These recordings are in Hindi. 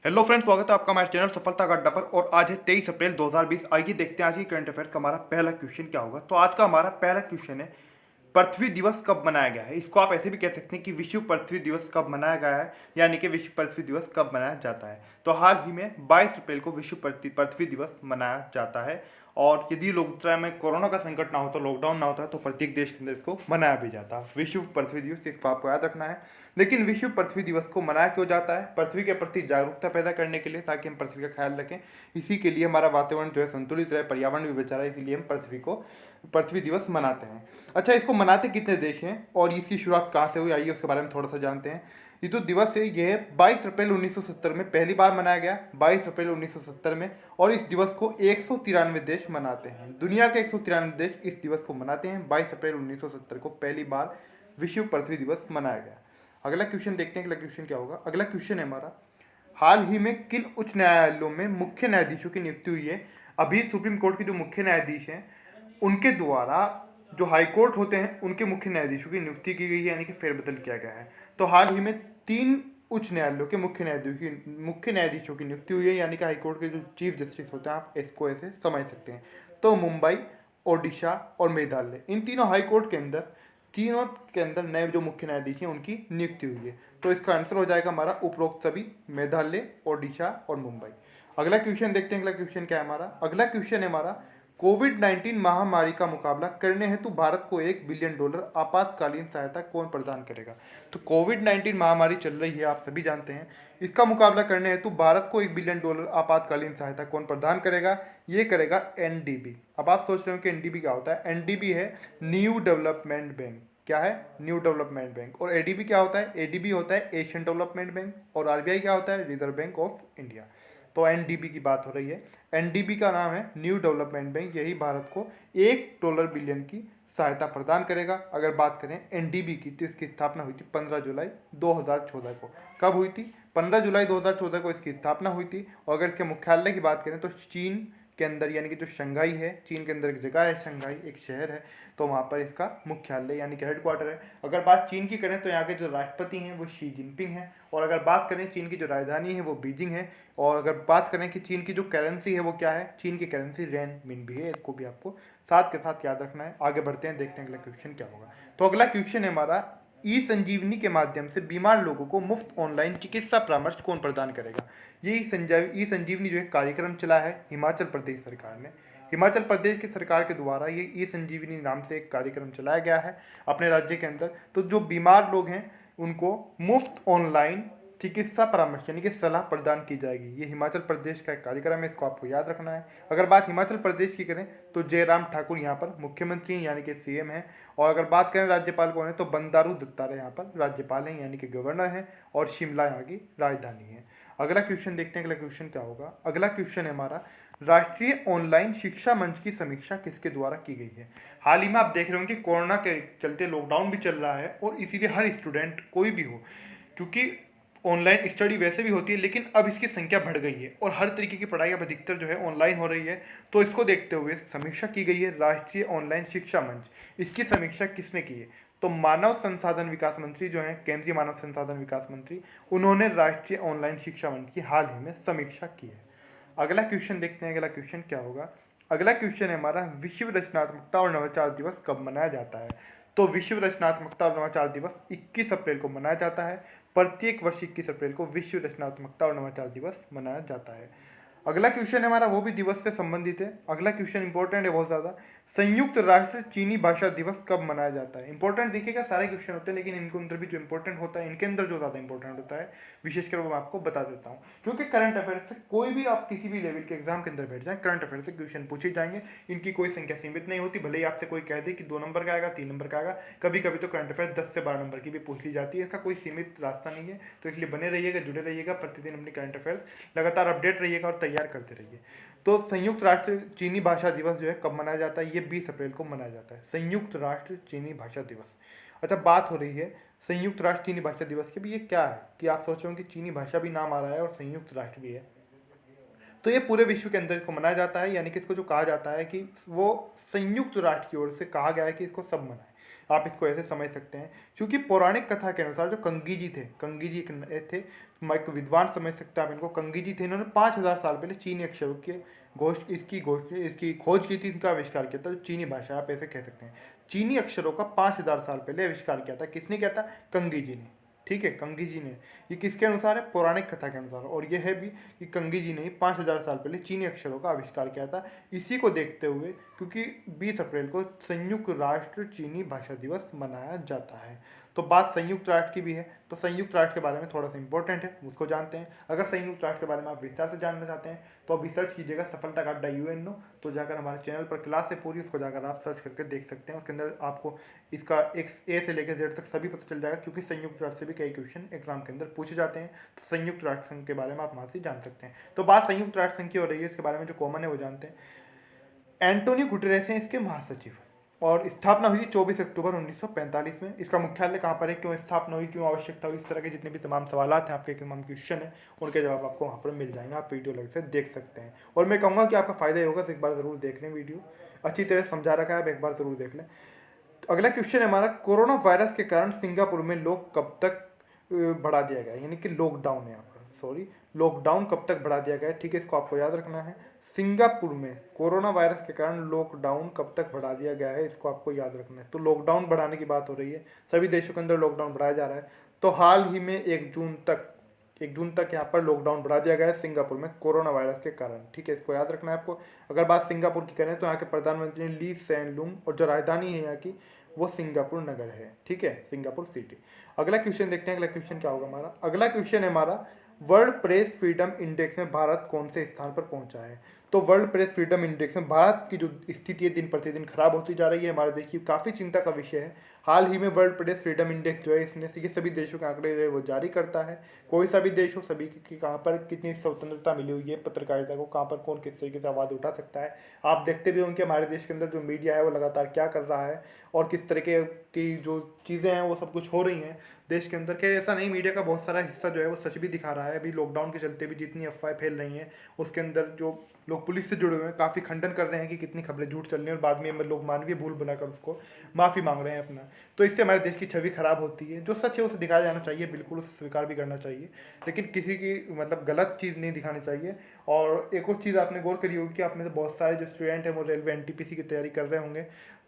हेलो फ्रेंड्स, स्वागत है आपका हमारे चैनल सफलता का अड्डा पर। और आज है 23 अप्रैल 2020। आइए देखते हैं आज की करंट अफेयर्स का हमारा पहला क्वेश्चन क्या होगा। तो आज का हमारा पहला क्वेश्चन है, पृथ्वी दिवस कब मनाया गया है। इसको आप ऐसे भी कह सकते हैं कि विश्व पृथ्वी दिवस कब मनाया गया है, यानी कि विश्व पृथ्वी दिवस कब मनाया जाता है। तो हाल ही में 22 अप्रैल को विश्व पृथ्वी दिवस मनाया जाता है। और यदि लोकतंत्र में कोरोना का संकट ना हो, तो लॉकडाउन ना होता है, तो प्रत्येक देश के अंदर इसको मनाया भी जाता है विश्व पृथ्वी दिवस। इसको आपको याद रखना है। लेकिन विश्व पृथ्वी दिवस को मनाया क्यों जाता है? पृथ्वी के प्रति जागरूकता पैदा करने के लिए, ताकि हम पृथ्वी का ख्याल रखें। इसी के लिए हमारा वातावरण जो है संतुलित रहे, पर्यावरण भी बचा रहे, इसीलिए हम पृथ्वी दिवस मनाते हैं। अच्छा, इसको मनाते कितने देश हैं और इसकी शुरुआत कहाँ से हुई, आइए उसके बारे में थोड़ा सा जानते हैं। ये जो दिवस है यह 22 अप्रैल 1970 में पहली बार मनाया गया, 22 अप्रैल 1970 में। और इस दिवस को 193 देश मनाते हैं। दुनिया के 193 देश इस दिवस को मनाते हैं। 22 अप्रैल 1970 को पहली बार विश्व पृथ्वी दिवस मनाया गया। अगला क्वेश्चन देखते हैं, अगला क्वेश्चन क्या होगा। अगला क्वेश्चन है हमारा, हाल ही में किन उच्च न्यायालयों में मुख्य न्यायाधीशों की नियुक्ति हुई है। अभी सुप्रीम कोर्ट के जो मुख्य न्यायाधीश हैं उनके द्वारा जो हाई कोर्ट होते हैं उनके मुख्य न्यायाधीशों की नियुक्ति की गई है, यानी कि फेरबदल किया गया है। तो हाल ही में 3 उच्च न्यायालयों के मुख्य न्यायाधीशों की नियुक्ति हुई है, यानी कि हाई कोर्ट के जो चीफ जस्टिस होते हैं, आप इसको ऐसे समझ सकते हैं। तो मुंबई, ओडिशा और मेघालय, इन तीनों के अंदर नए जो मुख्य न्यायाधीश हैं उनकी नियुक्ति हुई है। तो इसका आंसर हो जाएगा हमारा उपरोक्त सभी, मेघालय, ओडिशा और मुंबई। अगला क्वेश्चन देखते हैं, अगला क्वेश्चन क्या है हमारा। अगला क्वेश्चन है हमारा, कोविड-19 महामारी का मुकाबला करने हेतु भारत को $1 बिलियन आपातकालीन सहायता कौन प्रदान करेगा। तो कोविड-19 महामारी चल रही है, आप सभी जानते हैं। इसका मुकाबला करने हेतु भारत को $1 बिलियन आपातकालीन सहायता कौन प्रदान करेगा? ये करेगा एनडीबी। अब आप सोच रहे हो कि एनडीबी क्या होता है। एनडीबी है न्यू डेवलपमेंट बैंक। क्या है? New development bank. और एडीबी क्या होता है? एडीबी होता है एशियन डेवलपमेंट बैंक। और आरबीआई क्या होता है? Reserve bank of India. तो एनडीबी की बात हो रही है। एनडीबी का नाम है न्यू डेवलपमेंट बैंक। यही भारत को $1 बिलियन की सहायता प्रदान करेगा। अगर बात करें एनडीबी की, तो इसकी स्थापना हुई थी 15 जुलाई 2014 को। कब हुई थी? 15 जुलाई 2014 को इसकी स्थापना हुई थी। और अगर इसके मुख्यालय की बात करें तो चीन के अंदर, यानी कि जो शंघाई है, चीन के अंदर एक जगह है शंघाई, एक शहर है, तो वहाँ पर इसका मुख्यालय यानी कि हेडक्वार्टर है। अगर बात चीन की करें तो यहाँ के जो राष्ट्रपति हैं वो शी जिनपिंग हैं। और अगर बात करें चीन की जो राजधानी है वो बीजिंग है। और अगर बात करें कि चीन की जो करेंसी है वो क्या है, चीन की करेंसी रेन मिन भी है। इसको भी आपको साथ के साथ याद रखना है। आगे बढ़ते हैं, देखते हैं अगला क्वेश्चन क्या होगा। तो अगला क्वेश्चन है हमारा, ई संजीवनी के माध्यम से बीमार लोगों को मुफ्त ऑनलाइन चिकित्सा परामर्श कौन प्रदान करेगा। ये ई संजीवनी जो है कार्यक्रम चला है हिमाचल प्रदेश सरकार ने। हिमाचल प्रदेश की सरकार के द्वारा ये ई संजीवनी नाम से एक कार्यक्रम चलाया गया है अपने राज्य के अंदर। तो जो बीमार लोग हैं उनको मुफ्त ऑनलाइन चिकित्सा परामर्श यानी कि सलाह प्रदान की जाएगी। ये हिमाचल प्रदेश का एक कार्यक्रम है, इसको आपको याद रखना है। अगर बात हिमाचल प्रदेश की करें तो जयराम ठाकुर यहाँ पर मुख्यमंत्री हैं, यानी कि सीएम हैं। और अगर बात करें राज्यपाल कौन है, तो बंडारू दत्तात्रेय यहाँ पर राज्यपाल हैं, यानी कि गवर्नर हैं। और शिमला यहाँ की राजधानी है। अगला क्वेश्चन देखते हैं, अगला क्वेश्चन क्या होगा। अगला क्वेश्चन है हमारा, राष्ट्रीय ऑनलाइन शिक्षा मंच की समीक्षा किसके द्वारा की गई है। हाल ही में आप देख रहे होंगे कि कोरोना के चलते लॉकडाउन भी चल रहा है, और इसीलिए हर स्टूडेंट कोई भी हो, क्योंकि ऑनलाइन स्टडी वैसे भी होती है लेकिन अब इसकी संख्या बढ़ गई है और हर तरीके की पढ़ाई अब अधिकतर जो है ऑनलाइन हो रही है। तो इसको देखते हुए समीक्षा की गई है राष्ट्रीय ऑनलाइन शिक्षा मंच। इसकी समीक्षा किसने की है? तो मानव संसाधन विकास मंत्री जो हैं, केंद्रीय मानव संसाधन विकास मंत्री, उन्होंने राष्ट्रीय ऑनलाइन शिक्षा मंच की हाल ही में समीक्षा की है। अगला क्वेश्चन देखते हैं, अगला क्वेश्चन क्या होगा। अगला क्वेश्चन है हमारा, विश्व रचनात्मकता और नवाचार दिवस कब मनाया जाता है। तो विश्व रचनात्मकता और नवाचार दिवस 21 अप्रैल को मनाया जाता है। प्रत्येक वर्ष 21 अप्रैल को विश्व रचनात्मकता और नवाचार दिवस मनाया जाता है। अगला क्वेश्चन है हमारा, वो भी दिवस से संबंधित है। अगला क्वेश्चन इंपॉर्टेंट है बहुत ज़्यादा। संयुक्त राष्ट्र चीनी भाषा दिवस कब मनाया जाता है। इंपॉर्टेंट देखिएगा, सारे क्वेश्चन होते हैं लेकिन इनके अंदर भी जो इंपॉर्टेंट होता है, इनके अंदर जो ज़्यादा इंपॉर्टेंट होता है विशेषकर वो मैं आपको बता देता हूँ। क्योंकि करंट अफेयर से कोई भी आप किसी भी लेवल के एग्जाम के अंदर बैठ जाए, करंट अफेयर से क्वेश्चन पूछे जाएंगे। इनकी कोई संख्या सीमित नहीं होती। भले ही आपसे कोई कह दे कि 2 नंबर का आएगा, 3 नंबर का आएगा, कभी कभी तो करंट अफेयर 10 से 12 नंबर की भी पूछ ली जाती है। इसका कोई सीमित रास्ता नहीं है। तो इसलिए बने रहिएगा, जुड़े रहिएगा, प्रतिदिन अपनी करंट अफेयर लगातार अपडेट रहिएगा और तैयार करते रहिए। तो संयुक्त राष्ट्र चीनी भाषा दिवस जो है कब मनाया जाता है? ये 20 अप्रैल को मनाया जाता है, संयुक्त राष्ट्र चीनी भाषा दिवस। अच्छा, बात हो रही है संयुक्त राष्ट्र चीनी भाषा दिवस की भी। ये क्या है कि आप सोच रहे हो कि चीनी भाषा भी नाम आ रहा है और संयुक्त राष्ट्र भी है। तो ये पूरे विश्व के अंदर इसको मनाया जाता है, यानी कि इसको जो कहा जाता है कि वो संयुक्त राष्ट्र की ओर से कहा गया है कि इसको सब मनाए। आप इसको ऐसे समझ सकते हैं, क्योंकि पौराणिक कथा के अनुसार जो कंगी जी थे, कंगी जी एक थे, एक विद्वान समझ सकते हैं आप इनको, कंगी जी थे, इन्होंने 5000 साल पहले चीनी अक्षरों के इसकी खोज की थी, इनका आविष्कार किया था, जो चीनी भाषा आप ऐसे कह सकते हैं। चीनी अक्षरों का 5000 साल पहले आविष्कार किया था, किसने किया था? कंगी जी ने। ठीक है, कंगी जी ने। ये किसके अनुसार है? पौराणिक कथा के अनुसार। और यह है भी कि कंगी जी ने ही 5000 साल पहले चीनी अक्षरों का आविष्कार किया था। इसी को देखते हुए, क्योंकि 20 अप्रैल को संयुक्त राष्ट्र चीनी भाषा दिवस मनाया जाता है। तो बात संयुक्त राष्ट्र की भी है, तो संयुक्त राष्ट्र के बारे में थोड़ा सा इंपॉर्टेंट है, उसको जानते हैं। अगर संयुक्त राष्ट्र के बारे में आप विस्तार से जानना चाहते हैं तो अभी सर्च कीजिएगा सफलता गाड्डा यूएनओ, तो जाकर हमारे चैनल पर क्लास है पूरी, उसको जाकर आप सर्च करके देख सकते हैं। उसके अंदर आपको इसका ए से लेकर जेड तक सभी पता चल जाएगा, क्योंकि संयुक्त राष्ट्र से भी कई क्वेश्चन एग्जाम के अंदर पूछे जाते हैं। तो संयुक्त राष्ट्र संघ के बारे में आप वहाँ से जान सकते हैं। तो बात संयुक्त राष्ट्र संघ की हो रही है, इसके बारे में जो कॉमन है वो जानते हैं। एंटोनियो गुटेरेस हैं इसके महासचिव, और स्थापना हुई 24 अक्टूबर 1945 में। इसका मुख्यालय कहाँ पर है, क्यों स्थापना हुई, क्यों आवश्यकता हुई, इस तरह के जितने भी तमाम सवाल हैं आपके, तमाम क्वेश्चन है, उनके जवाब आपको वहाँ पर मिल जाएंगे, आप वीडियो लग से देख सकते हैं। और मैं कहूँगा कि आपका फायदा ही होगा, तो एक बार ज़रूर देख लें, वीडियो अच्छी तरह समझा रखा है, आप एक बार ज़रूर देख लें। तो अगला क्वेश्चन है हमारा, कोरोना वायरस के कारण सिंगापुर में लोग कब तक बढ़ा दिया गया, यानी कि लॉकडाउन है यहाँ पर, सॉरी, लॉकडाउन कब तक बढ़ा दिया गया है। ठीक है, इसको आपको याद रखना है। सिंगापुर में कोरोना वायरस के कारण लॉकडाउन कब तक बढ़ा दिया गया है, इसको आपको याद रखना है। तो लॉकडाउन बढ़ाने की बात हो रही है, सभी देशों के अंदर लॉकडाउन बढ़ाया जा रहा है। तो हाल ही में 1 जून तक यहाँ पर लॉकडाउन बढ़ा दिया गया है सिंगापुर में कोरोना वायरस के कारण। ठीक है, इसको याद रखना है आपको। अगर बात सिंगापुर की करें तो यहाँ के प्रधानमंत्री ली सैन लुंग, और जो राजधानी है यहाँ की वो सिंगापुर नगर है। ठीक है, सिंगापुर सिटी। अगला क्वेश्चन देखते हैं, अगला क्वेश्चन क्या होगा हमारा। अगला क्वेश्चन है हमारा, वर्ल्ड प्रेस फ्रीडम इंडेक्स में भारत कौन से स्थान पर पहुंचा है। तो वर्ल्ड प्रेस फ्रीडम इंडेक्स में भारत की जो स्थिति है दिन प्रतिदिन खराब होती जा रही है, हमारे देश की काफ़ी चिंता का विषय है। हाल ही में वर्ल्ड प्रेस फ्रीडम इंडेक्स जो है, इसने सभी देशों के आंकड़े जो है वो जारी करता है। कोई सा भी देश हो, सभी की कहाँ पर कितनी स्वतंत्रता मिली हुई है पत्रकारिता को, कहाँ पर कौन किस तरीके से आवाज़ उठा सकता है। आप देखते भी होंगे हमारे देश के अंदर जो मीडिया है वो लगातार क्या कर रहा है, और किस तरीके की जो चीज़ें हैं वो सब कुछ हो रही हैं देश के अंदर। के ऐसा नहीं, मीडिया का बहुत सारा हिस्सा जो है वो सच भी दिखा रहा है। अभी लॉकडाउन के चलते भी जितनी अफवाहें फैल रही हैं, उसके अंदर जो लोग पुलिस से जुड़े हुए हैं काफ़ी खंडन कर रहे हैं कि कितनी खबरें झूठ चल रही हैं, और बाद में लोग मानवीय भूल बनाकर उसको माफ़ी मांग रहे हैं अपना। तो इससे हमारे देश की छवि खराब होती है। जो सच है उसे दिखाया जाना चाहिए, बिल्कुल उसे स्वीकार भी करना चाहिए, लेकिन किसी की मतलब गलत चीज़ नहीं दिखानी चाहिए। और एक और चीज़ आपने गौर करी होगी कि आप में से बहुत सारे जो स्टूडेंट हैं वो रेलवे एनटीपीसी की तैयारी कर रहे होंगे,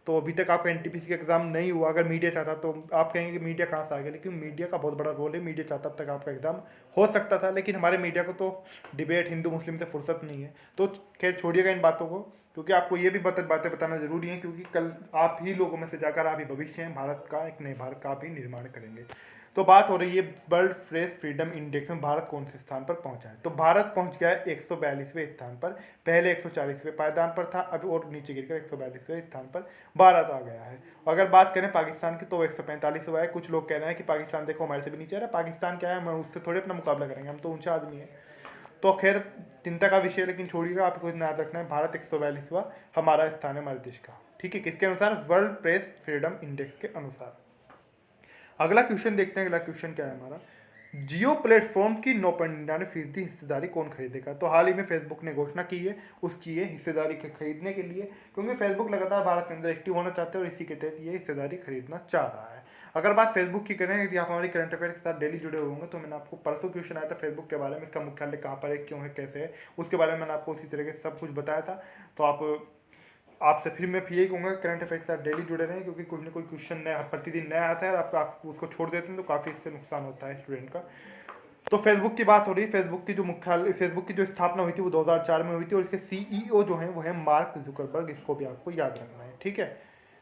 तो अभी तक आपका एनटीपीसी का एग्जाम नहीं हुआ। अगर मीडिया चाहता तो आप कहेंगे कि मीडिया कहाँ से आ गया, लेकिन मीडिया का बहुत बड़ा रोल है। मीडिया चाहता तब तक आपका एग्जाम हो सकता था, लेकिन हमारे मीडिया को तो डिबेट हिंदू मुस्लिम से फुर्सत नहीं है। तो खैर छोड़िएगा इन बातों को, क्योंकि आपको ये भी बातें बताना जरूरी है, क्योंकि कल आप ही लोगों में से जाकर आप ही भविष्य हैं भारत का, एक नए भारत का आप ही निर्माण करेंगे। तो बात हो रही है वर्ल्ड प्रेस फ्रीडम इंडेक्स में भारत कौन से स्थान पर पहुंचा है। तो भारत पहुंच गया है 142वें स्थान पर, पहले 140वें पायदान पर था, अब और नीचे गिरकर 142वें स्थान पर भारत आ गया है। अगर बात करें पाकिस्तान की तो 145वां है। कुछ लोग कह रहे हैं कि पाकिस्तान देखो हमारे से भी नीचे आ रहा है, पाकिस्तान क्या है, हम उससे थोड़े अपना मुकाबला करेंगे, हम तो ऊंचा आदमी है। तो खैर चिंता का विषय, लेकिन छोड़िएगा, आपको इतना याद रखना है भारत 142वां हमारा स्थान है हमारे देश का। ठीक है, किसके अनुसार? वर्ल्ड प्रेस फ्रीडम इंडेक्स के अनुसार। अगला क्वेश्चन देखते हैं, अगला क्वेश्चन क्या है हमारा, जियो प्लेटफॉर्म की 9.99% हिस्सेदारी कौन खरीदेगा। तो हाल ही में फेसबुक ने घोषणा की है उसकी ये हिस्सेदारी खरीदने के लिए, क्योंकि फेसबुक लगातार भारत के अंदर एक्टिव होना चाहते हैं और इसी के तहत ये हिस्सेदारी खरीदना चाह रहा है। अगर बात फेसबुक की करें, यदि आप हमारी करंट अफेयर के साथ डेली जुड़े हुए होंगे तो मैंने आपको परसों क्वेश्चन आया था फेसबुक के बारे में, इसका मुख्यालय कहाँ पर है, क्यों है, कैसे है, उसके बारे में मैंने आपको उसी तरह के सब कुछ बताया था। तो आपसे फिर मैं यही कहूँगा करंट अफेयर के साथ डेली जुड़े रहें, क्योंकि कुछ ना कोई क्वेश्चन नया प्रतिदिन नया आता है, और आप उसको छोड़ देते हैं तो काफ़ी इससे नुकसान होता है स्टूडेंट का। तो फेसबुक की बात हो रही है, फेसबुक की जो स्थापना हुई थी वो 2004 में हुई थी, और इसके सीईओ जो हैं वो है मार्क जुकरबर्ग, इसको भी आपको याद रखना है। ठीक है,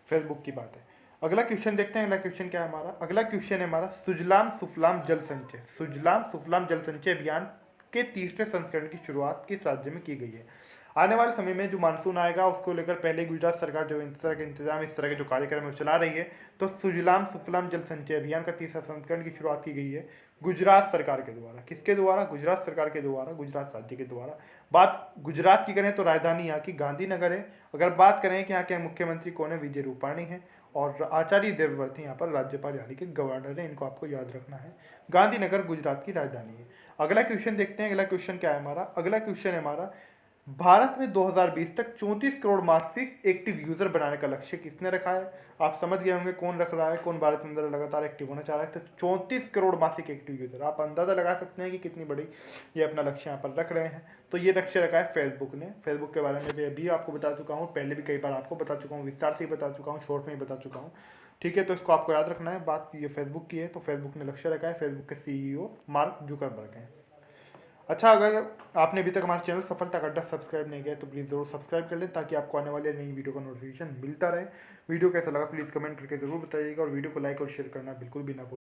फेसबुक की बात है। अगला क्वेश्चन देखते हैं, अगला क्वेश्चन क्या है हमारा। अगला क्वेश्चन है हमारा, सुजलाम सुफलाम जल संचय, सुजलाम सुफलाम जल संचय अभियान के तीसरे संस्करण की शुरुआत किस राज्य में की गई है। आने वाले समय में जो मानसून आएगा उसको लेकर पहले गुजरात सरकार जो इस तरह के इंतजाम, इस तरह के जो कार्यक्रम है चला रही है। तो सुजलाम सुफलाम जल संचय अभियान का तीसरा संस्करण की शुरुआत की गई है गुजरात सरकार के द्वारा। किसके द्वारा? गुजरात सरकार के द्वारा, गुजरात राज्य के द्वारा। बात गुजरात की करें तो राजधानी यहाँ की गांधीनगर है। अगर बात करें कि यहाँ के मुख्यमंत्री कौन है, विजय रूपाणी है, और आचार्य देवव्रत यहाँ पर राज्यपाल यानी कि गवर्नर है, इनको आपको याद रखना है। गांधीनगर गुजरात की राजधानी है। अगला क्वेश्चन देखते हैं, अगला क्वेश्चन क्या है हमारा। अगला क्वेश्चन है हमारा, भारत में 2020 तक 34 करोड़ मासिक एक्टिव यूजर बनाने का लक्ष्य किसने रखा है? आप समझ गए होंगे कौन रख रहा है, कौन भारत में अंदर लगातार एक्टिव होना चाह रहा है। तो 34 करोड़ मासिक एक्टिव यूजर, आप अंदाजा लगा सकते हैं कि कितनी बड़ी ये अपना लक्ष्य यहाँ पर रख रहे हैं। तो ये लक्ष्य रखा है फेसबुक ने। फेसबुक के बारे में भी आपको बता चुका हूँ, पहले भी कई बार आपको बता चुका हूँ, विस्तार से ही बता चुका हूँ, शॉर्ट में ही बता चुका हूँ। ठीक है, तो इसको आपको याद रखना है। बात ये फेसबुक की है, तो फेसबुक ने लक्ष्य रखा है, फेसबुक के सीईओ मार्क जुकरबर्ग हैं। अच्छा, अगर आपने अभी तक हमारे चैनल सफलता का अड्डा सब्सक्राइब नहीं किया तो प्लीज़ ज़रूर सब्सक्राइब कर लें, ताकि आपको आने वाली नई वीडियो का नोटिफिकेशन मिलता रहे। वीडियो कैसा लगा प्लीज़ कमेंट करके ज़रूर बताइएगा, और वीडियो को लाइक और शेयर करना बिल्कुल भी ना भूलें।